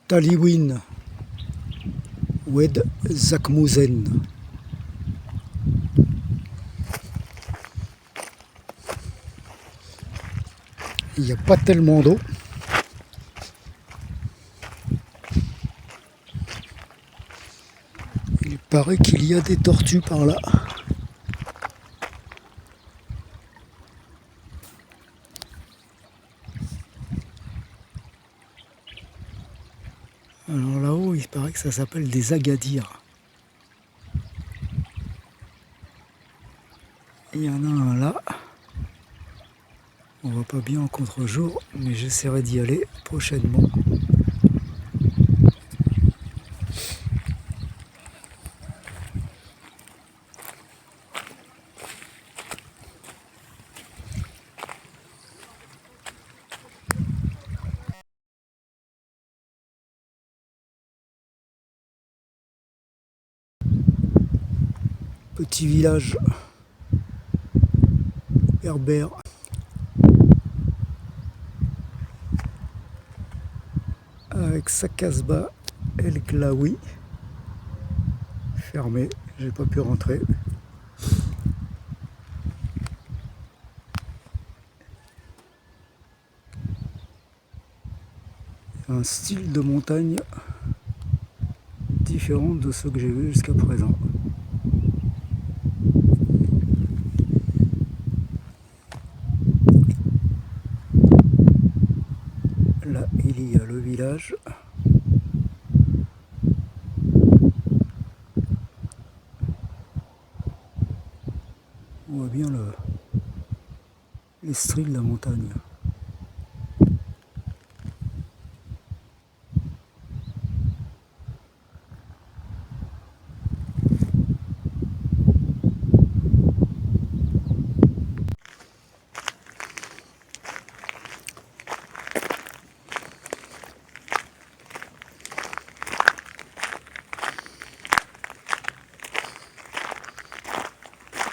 Taliwin Wed Zakmouzen. Il n'y a pas tellement d'eau. Il paraît qu'il y a des tortues par là. Alors là-haut, il paraît que ça s'appelle des agadirs. Il y en a un là. On voit pas bien en contre-jour, mais j'essaierai d'y aller prochainement. Petit village berbère. Avec sa casbah El Glaoui fermée, j'ai pas pu rentrer. Un style de montagne différent de ceux que j'ai vus jusqu'à présent. Là, il y a le village. On voit bien l'estrie de la montagne.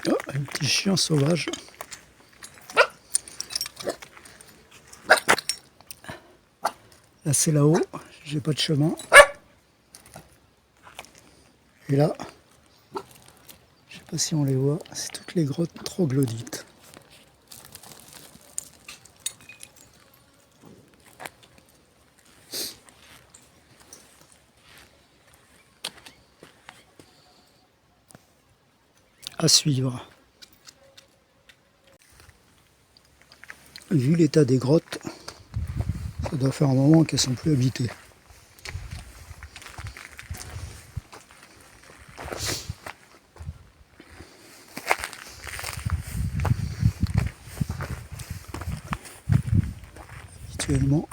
Oh, un petit chien sauvage. Là c'est là-haut, j'ai pas de chemin. Et là, je sais pas si on les voit, c'est toutes les grottes troglodytes. À suivre. Vu l'état des grottes, ça doit faire un moment qu'elles sont plus habitées. Habituellement,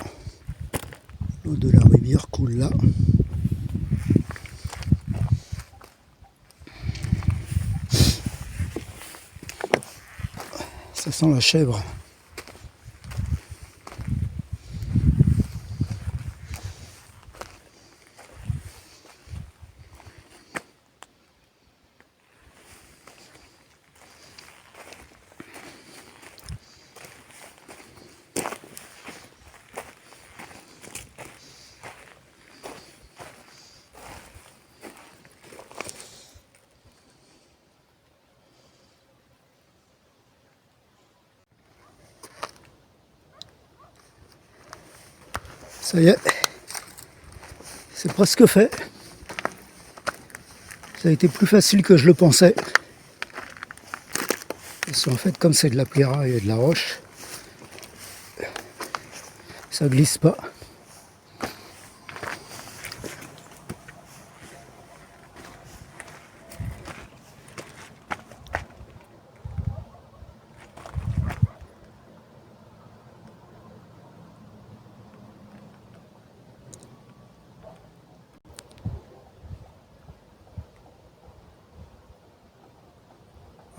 l'eau de la rivière coule là. Ça sent la chèvre. Ça y est, c'est presque fait. Ça a été plus facile que je le pensais. Parce qu'en fait, comme c'est de la pierre et de la roche, ça glisse pas.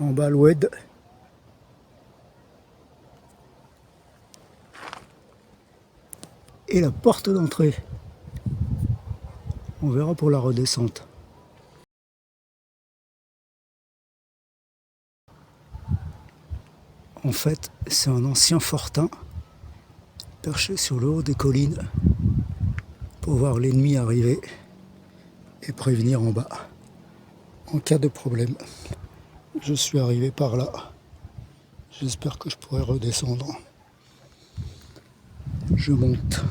En bas l'oued. Et la porte d'entrée. On verra pour la redescente. En fait, c'est un ancien fortin perché sur le haut des collines pour voir l'ennemi arriver et prévenir en bas en cas de problème. Je suis arrivé par là. J'espère que je pourrai redescendre. Je monte.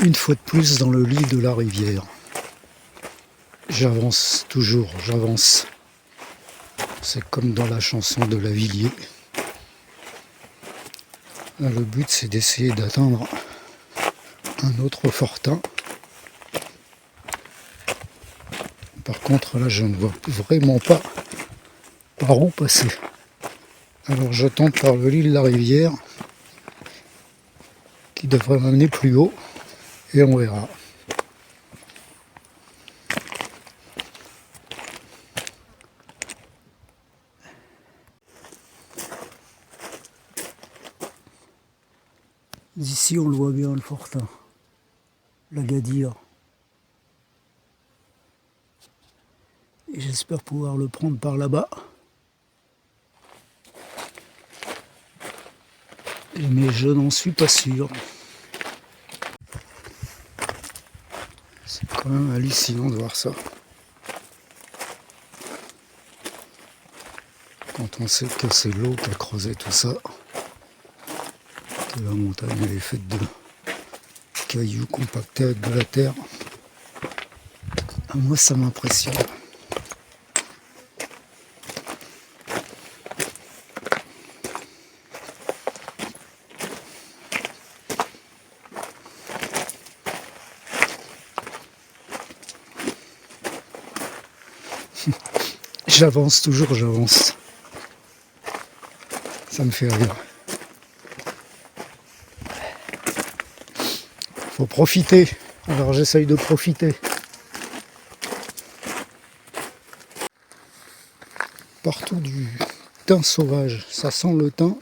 Une fois de plus dans le lit de la rivière. J'avance toujours, j'avance. C'est comme dans la chanson de Lavilliers. Là, le but, c'est d'essayer d'atteindre un autre fortin. Par contre, là, je ne vois vraiment pas par où passer. Alors, je tente par le lit de la rivière, qui devrait m'amener plus haut, et on verra. D'ici, on le voit bien, le fortin, la Gadire. Et j'espère pouvoir le prendre par là-bas. Mais je n'en suis pas sûr. C'est quand même hallucinant de voir ça. Quand on sait que c'est l'eau qui a creusé tout ça, que la montagne elle est faite de cailloux compactés avec de la terre, moi ça m'impressionne. J'avance toujours, j'avance. Ça me fait rire. Faut profiter. Alors j'essaye de profiter. Partout du thym sauvage. Ça sent le thym.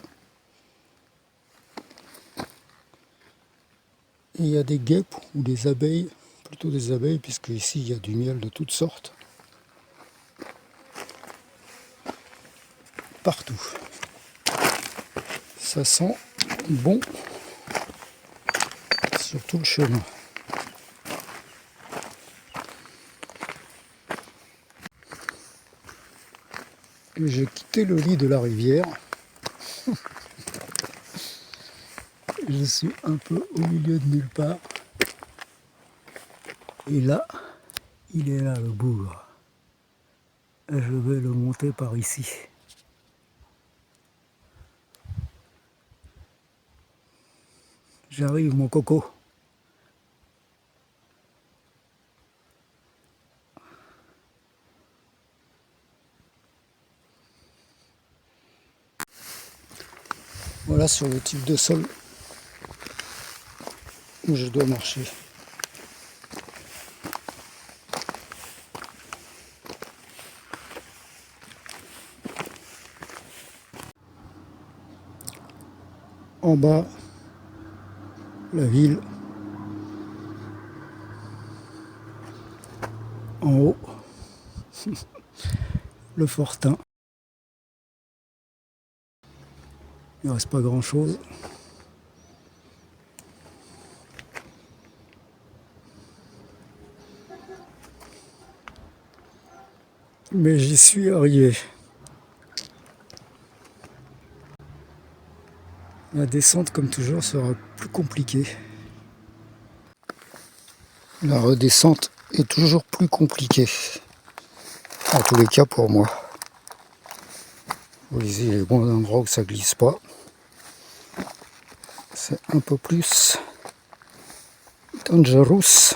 Et il y a des guêpes ou des abeilles. Plutôt des abeilles, puisque ici il y a du miel de toutes sortes. Partout. Ça sent bon sur tout le chemin. Et j'ai quitté le lit de la rivière. Je suis un peu au milieu de nulle part. Et là, il est là le bourg. Je vais le monter par ici. J'arrive mon coco. Voilà sur le type de sol où je dois marcher. En bas, la ville. En haut, le fortin. Il ne reste pas grand chose. Mais j'y suis arrivé. La descente, comme toujours, sera plus compliquée. La redescente est toujours plus compliquée. En tous les cas pour moi. Vous voyez les bons endroits où ça glisse pas. C'est un peu plus dangerous.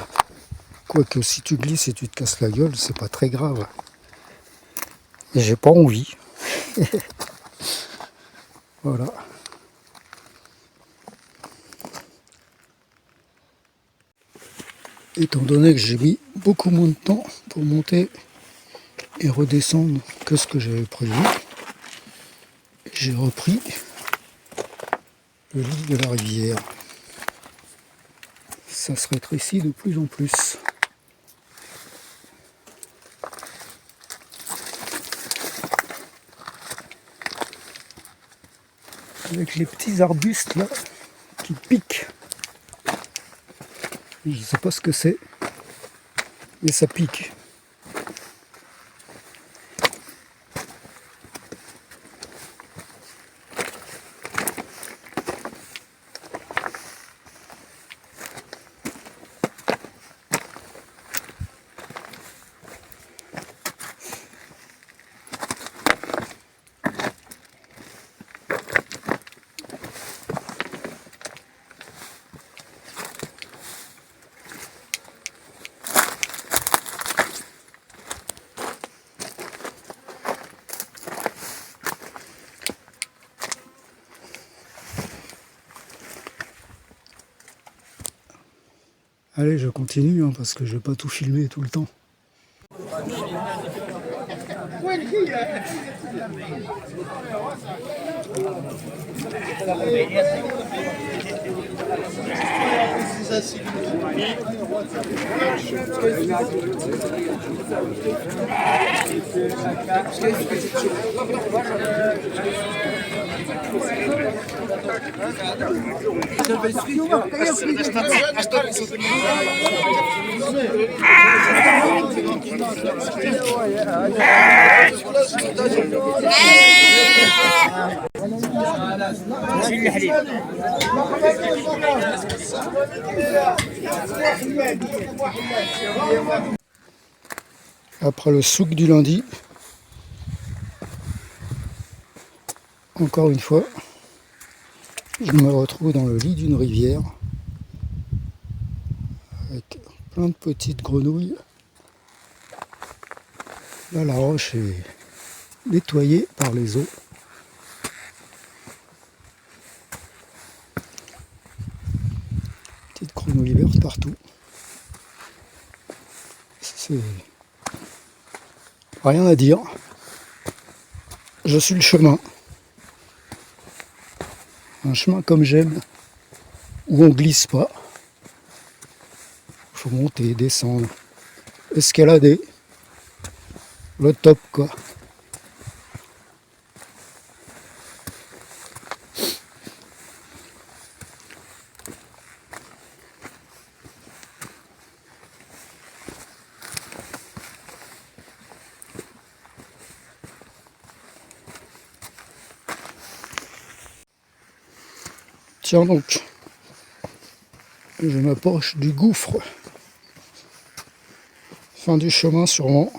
Quoique si tu glisses et tu te casses la gueule, c'est pas très grave. Et j'ai pas envie. Voilà. Étant donné que j'ai mis beaucoup moins de temps pour monter et redescendre que ce que j'avais prévu, j'ai repris le lit de la rivière. Ça se rétrécit de plus en plus. Avec les petits arbustes là, qui pique. Je ne sais pas ce que c'est, mais ça pique. Allez, je continue hein, parce que je vais pas tout filmer tout le temps. Après le souk du lundi, encore une fois, je me retrouve dans le lit d'une rivière avec plein de petites grenouilles. Là, la roche est nettoyée par les eaux. Petites grenouilles vertes partout. C'est rien à dire. Je suis le chemin. Un chemin comme j'aime, où on glisse pas. Faut monter, descendre, escalader. Le top quoi. Tiens donc, je m'approche du gouffre. Fin du chemin sûrement.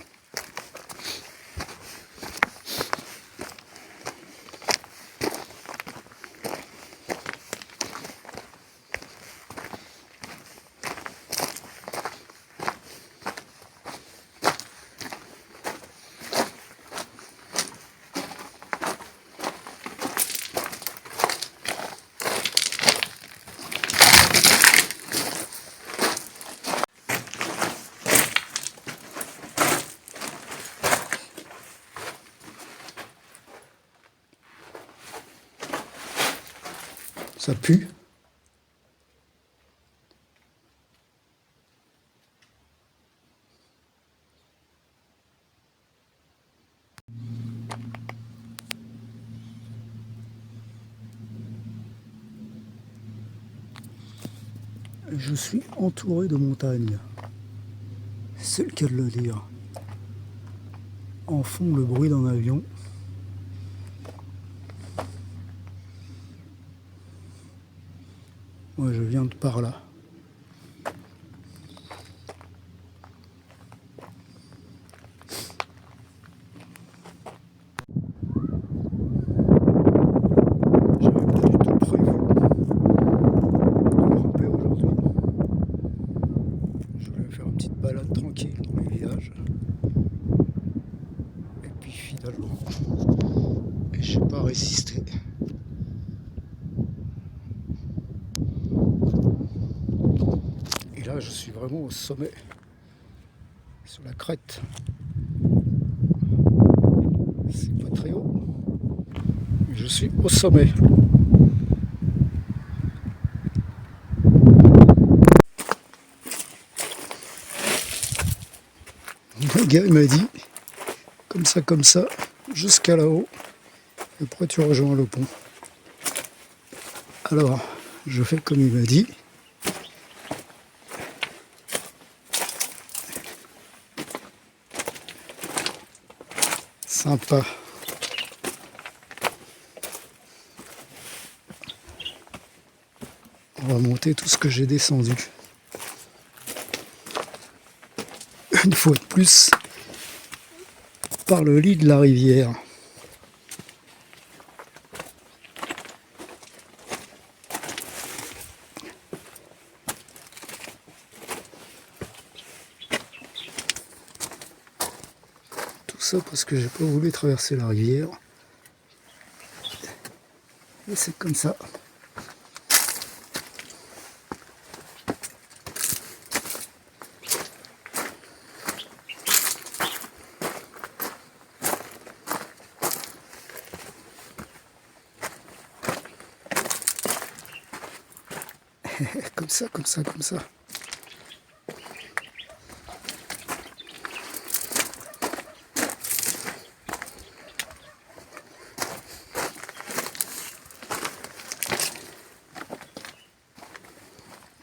Ça pue. Je suis entouré de montagnes. C'est le cas de le dire. En fond, le bruit d'un avion. Moi, je viens de par là. J'avais pas du tout prévu de grimper aujourd'hui. Je voulais faire une petite balade tranquille dans les villages. Et puis finalement, j'ai pas résisté. Et là, je suis vraiment au sommet, sur la crête. C'est pas très haut, mais je suis au sommet. Le gars il m'a dit, comme ça, jusqu'à là-haut, et après tu rejoins le pont. Alors, Je fais comme il m'a dit. Sympa. On va monter tout ce que j'ai descendu. Une fois de plus, par le lit de la rivière. Tout ça parce que j'ai pas voulu traverser la rivière. Et c'est comme ça. Comme ça, comme ça, comme ça.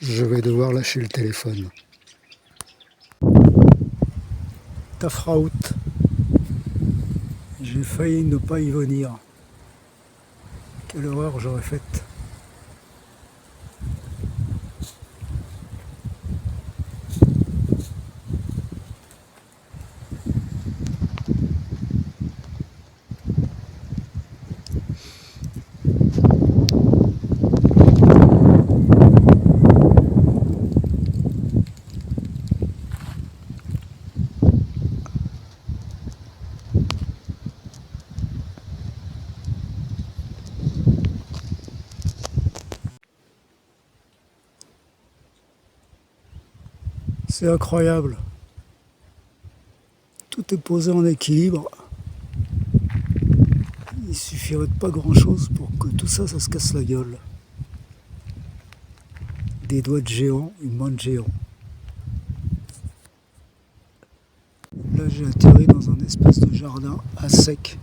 Je vais devoir lâcher le téléphone. Tafraout. J'ai failli ne pas y venir. Quelle erreur j'aurais faite. C'est incroyable. Tout est posé en équilibre. Il suffirait de pas grand chose pour que tout ça, ça se casse la gueule. Des doigts de géant, une main de géant. Là, j'ai atterri dans un espèce de jardin à sec.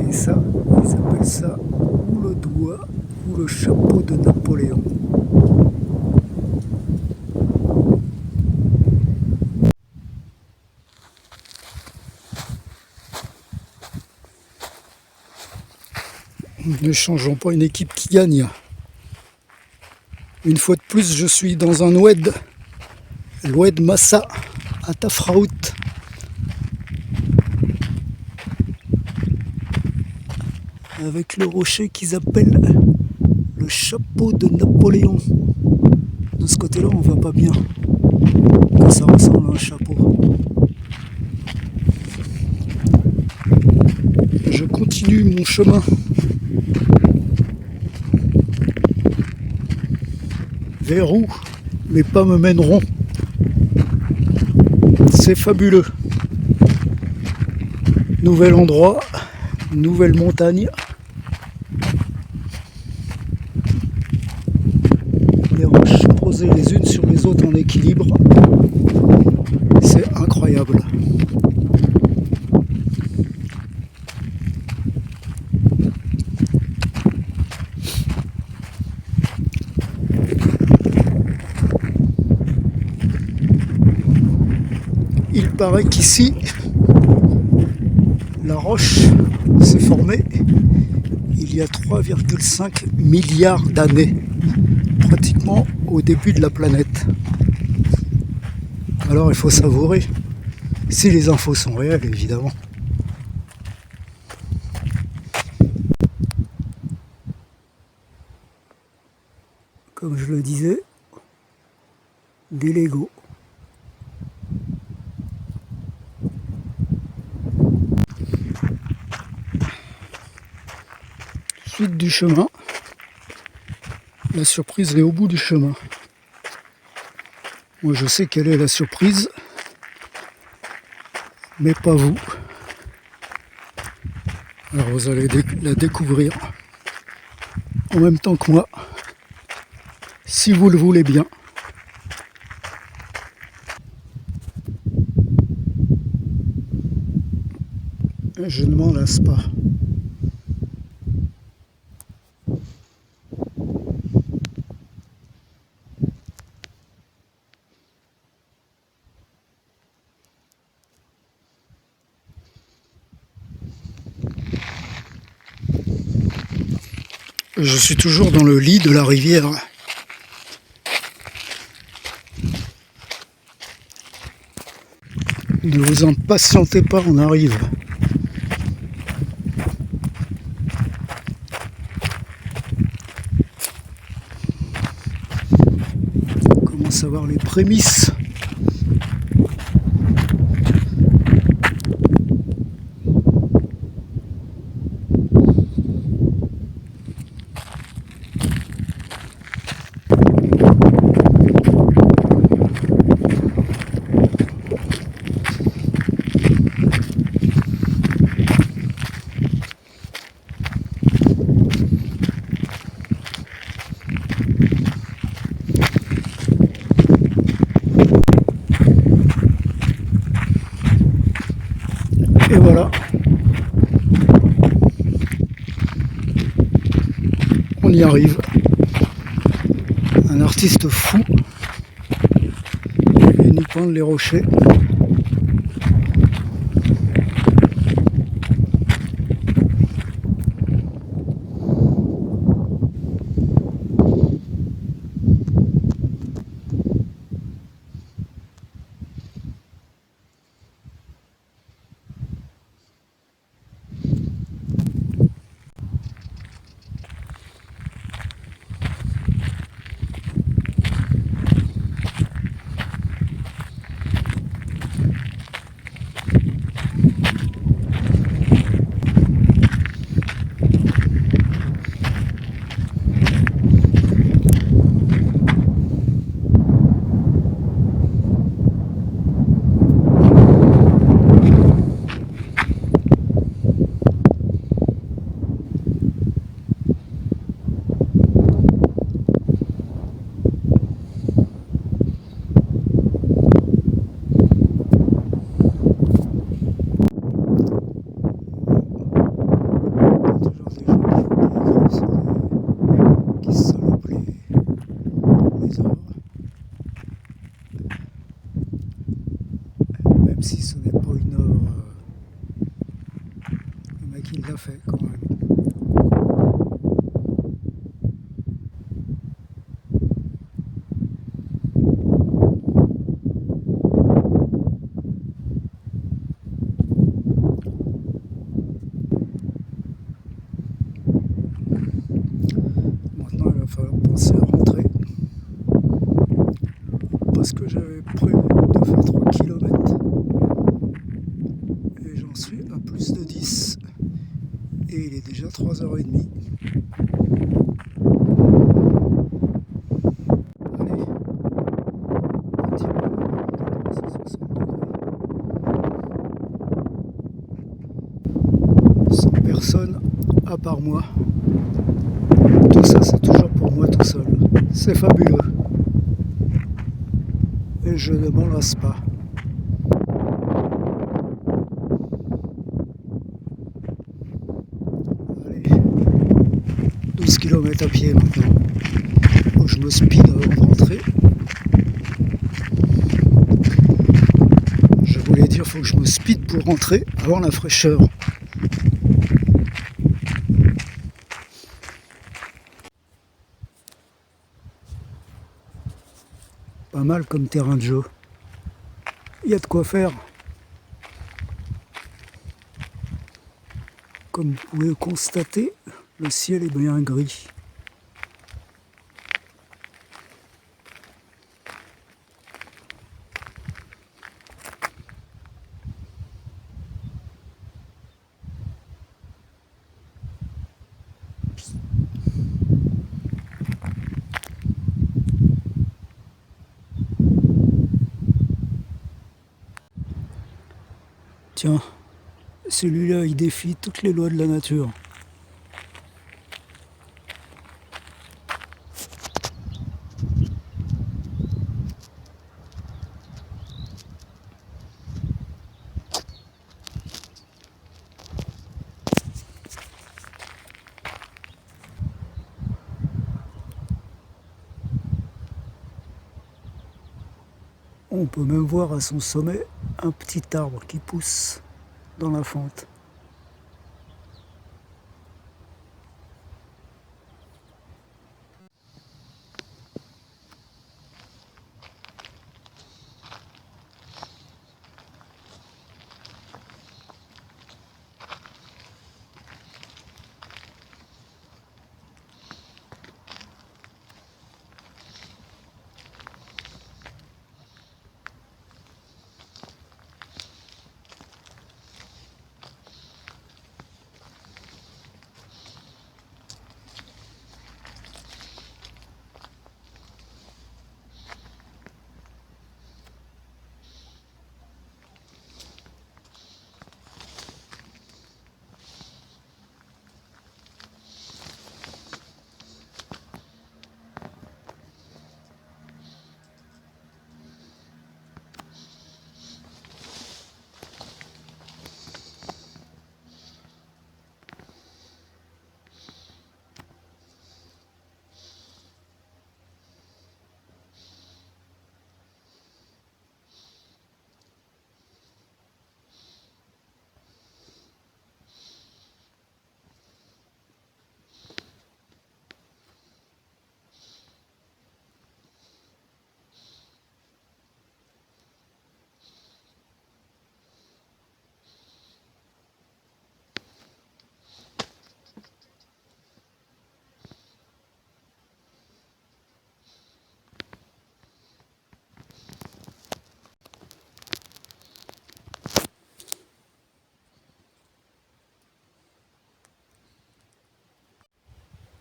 Et ça, ils appellent ça ou le doigt ou le chapeau de Napoléon. Ne changeons pas une équipe qui gagne. Une fois de plus, je suis dans un oued, l'oued Massa à Tafraout. Avec le rocher qu'ils appellent le chapeau de Napoléon. De ce côté-là, on voit pas bien que ça ressemble à un chapeau. Je continue mon chemin. Vers où mes pas me mèneront. C'est fabuleux. Nouvel endroit, nouvelle montagne. Les roches posées les unes sur les autres en équilibre. C'est incroyable. Il paraît qu'ici, la roche s'est formée il y a 3,5 milliards d'années, pratiquement au début de la planète. Alors il faut savourer, si les infos sont réelles évidemment. Comme je le disais, des Legos. Suite du chemin. La surprise est au bout du chemin. Moi je sais quelle est la surprise. mais pas vous. Alors vous allez la découvrir en même temps que moi, si vous le voulez bien. Je ne m'en lasse pas. Je suis toujours dans le lit de la rivière. Ne vous impatientez pas, on arrive. On commence à voir les prémices. Et voilà, on y arrive. Un artiste fou, et nous peindre les rochers. Même si ce n'est pas une œuvre, le mec il l'a fait quand même. Maintenant il va falloir penser à rentrer parce que j'avais prévu de faire 3 km et j'en suis à plus de 10 et il est déjà 3h30. Allez, sans personne à part moi. Tout ça c'est toujours pour moi tout seul. C'est fabuleux. Et je ne m'en lasse pas. Allez, 12 km à pied maintenant. Faut que je me speed avant de rentrer. Je voulais dire, faut que je me speed pour rentrer avant la fraîcheur. Pas mal comme terrain de jeu. Il y a de quoi faire. Comme vous pouvez le constater, le ciel est bien gris. Tiens, celui-là il défie toutes les lois de la nature. On peut même voir à son sommet un petit arbre qui pousse dans la fente.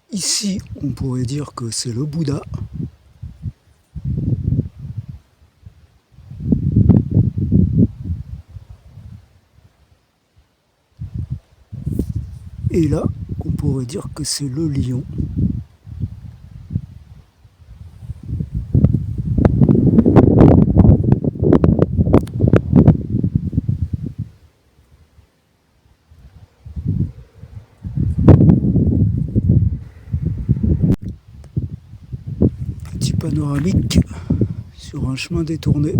Ici, on pourrait dire que c'est le Bouddha. Et là, on pourrait dire que c'est le lion. Petit panoramique sur un chemin détourné.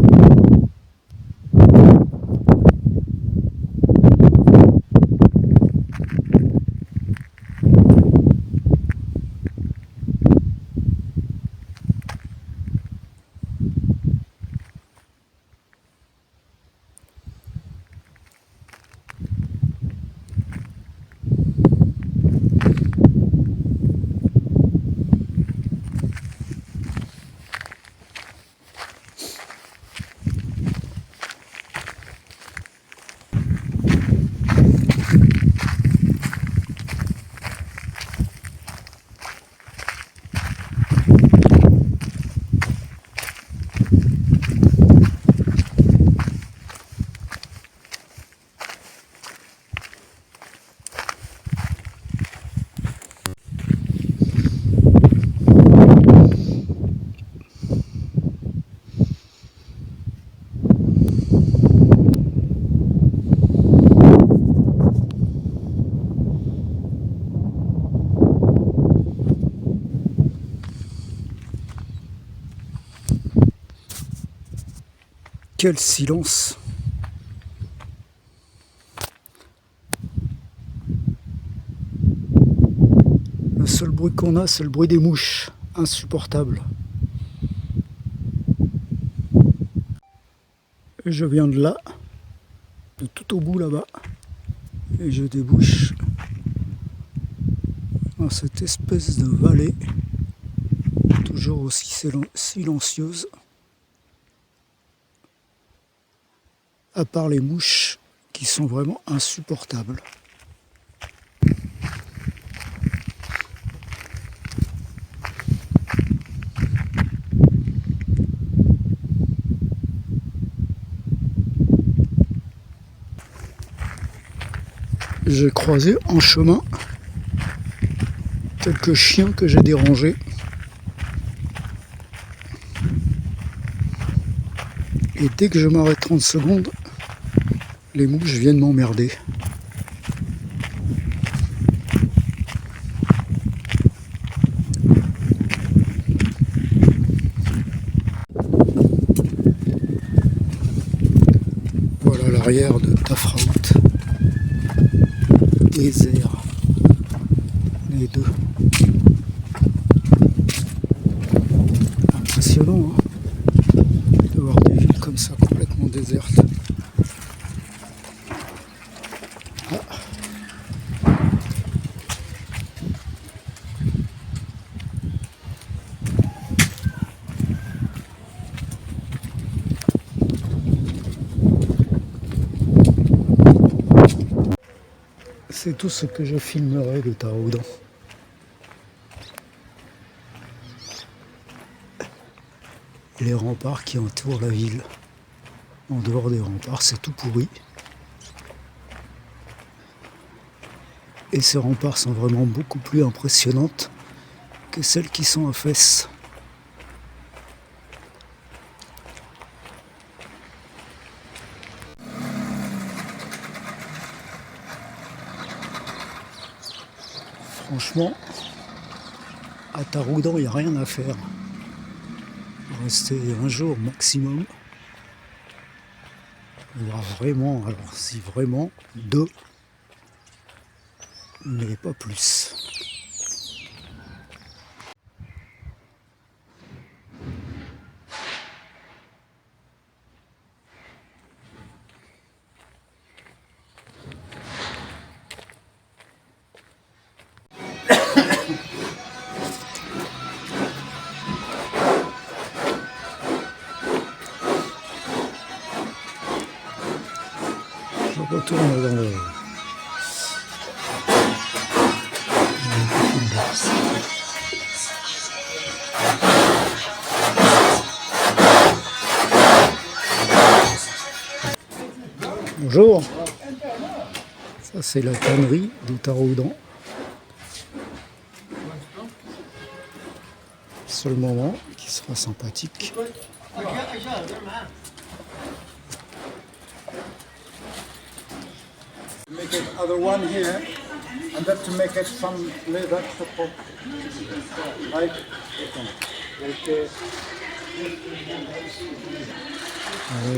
Quel silence! Le seul bruit qu'on a, c'est le bruit des mouches. Insupportable. Je viens de là, de tout au bout là-bas, et je débouche dans cette espèce de vallée, toujours aussi silencieuse. À part les mouches qui sont vraiment insupportables. j'ai croisé en chemin quelques chiens que j'ai dérangés. Et dès que je m'arrête 30 secondes, les mouches viennent m'emmerder. Voilà l'arrière de Tafraout. Désert. Les deux. Impressionnant, hein, de voir des villes comme ça complètement désertes. Ah. C'est tout ce que je filmerai de Taroudant. Les remparts qui entourent la ville. En dehors des remparts, c'est tout pourri. Et ces remparts sont vraiment beaucoup plus impressionnantes que celles qui sont à Fès. Franchement, à Taroudant, il n'y a rien à faire. Rester un jour maximum. Voire vraiment, alors si vraiment, 2, mais pas plus. Je retourne dans le... Bonjour, ça c'est la tannerie de Taroudant. Seul moment qui sera sympathique. Make it other one here, and then to make it some leather to pop, right? Like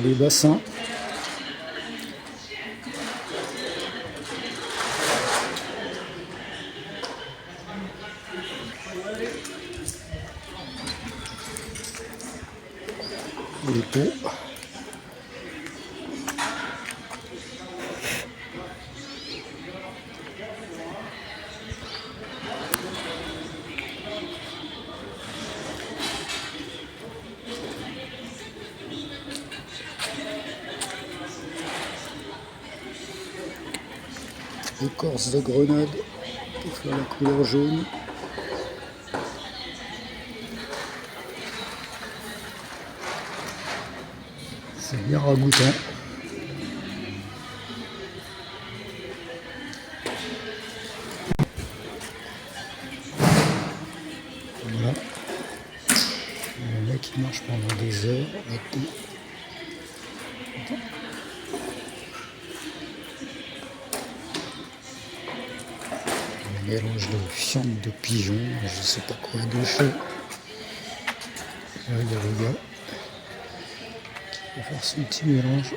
Les bassins. Les pots. Écorce de grenade pour faire la couleur jaune. C'est bien ragoûtant. Voilà. Le mec il marche pendant des heures là-dedans. Un mélange de fiente de pigeon, je sais pas quoi, de cheveux. Là il y a le gars qui va faire son petit mélange.